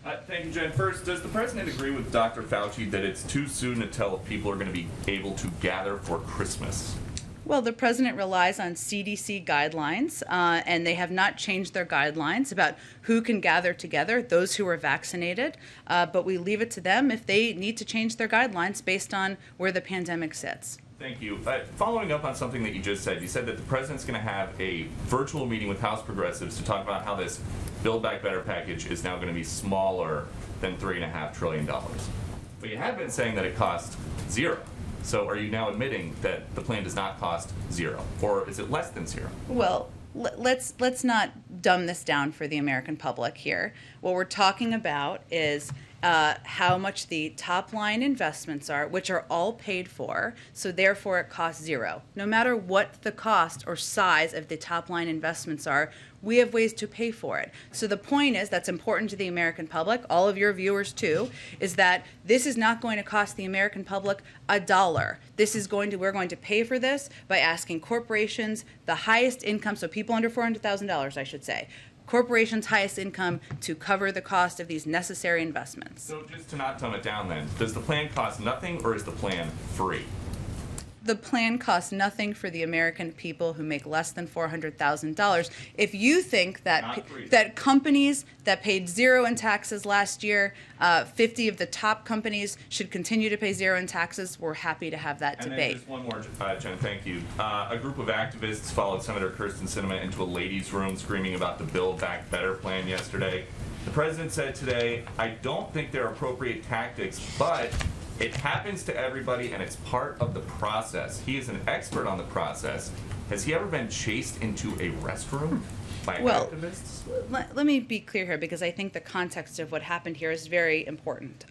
Thank you, Jen. First, does the president agree with Dr. Fauci that it's too soon to tell if people are going to be able to gather for Christmas? Well, the president relies on CDC guidelines, and they have not changed their guidelines about who can gather together, those who are vaccinated. But we leave it to them if they need to change their guidelines based on where the pandemic sits. Thank you. Following up on something that you just said, you said that the president's going to have a virtual meeting with House progressives to talk about how this Build Back Better package is now going to be smaller than $3.5 trillion. But you have been saying that it costs zero. So are you now admitting that the plan does not cost zero? Or is it less than zero? Well, let's not dumb this down for the American public here. What we're talking about is how much the top line investments are, which are all paid for, so therefore it costs zero. No matter what the cost or size of the top line investments are, we have ways to pay for it. So the point is, that's important to the American public, all of your viewers too, is that this is not going to cost the American public $1. We're going to pay for this by asking corporations, the highest income, so people under $400,000, I should say, corporations' highest income, to cover the cost of these necessary investments. So just to not dumb it down then, does the plan cost nothing or is the plan free? The plan costs nothing for the American people who make less than $400,000. If you think that that companies that paid zero in taxes last year, 50 of the top companies should continue to pay zero in taxes, we're happy to have that debate. And then just one more, Jen, thank you. A group of activists followed Senator Kyrsten Sinema into a ladies' room screaming about the Build Back Better plan yesterday. The president said today, "I don't think they're appropriate tactics, but it happens to everybody and it's part of the process." He is an expert on the process. Has he ever been chased into a restroom by activists? Let me be clear here, because I think the context of what happened here is very important.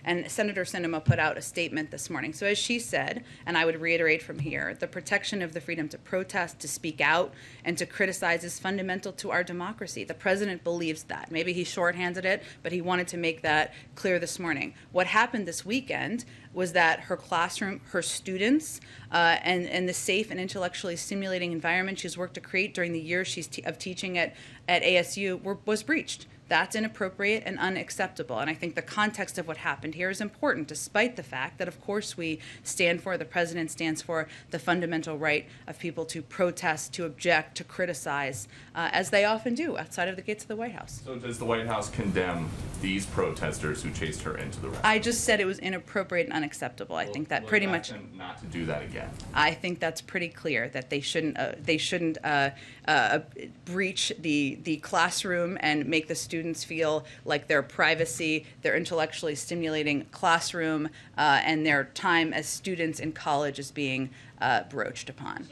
And Senator Sinema put out a statement this morning. So as she said, and I would reiterate from here, the protection of the freedom to protest, to speak out, and to criticize is fundamental to our democracy. The president believes that. Maybe he shorthanded it, but he wanted to make that clear this morning. What happened this weekend was that her classroom, her students, and the safe and intellectually stimulating environment she's worked to create during the years of teaching at ASU was breached. That's inappropriate and unacceptable. And I think the context of what happened here is important, despite the fact that, of course, the president stands for the fundamental right of people to protest, to object, to criticize, as they often do outside of the gates of the White House. So does the White House condemn these protesters who chased her into the restroom? I just said it was inappropriate and unacceptable. I think that pretty much. Not to do that again. I think that's pretty clear that they shouldn't breach the classroom and make the students feel like their privacy, their intellectually stimulating classroom, and their time as students in college is being broached upon.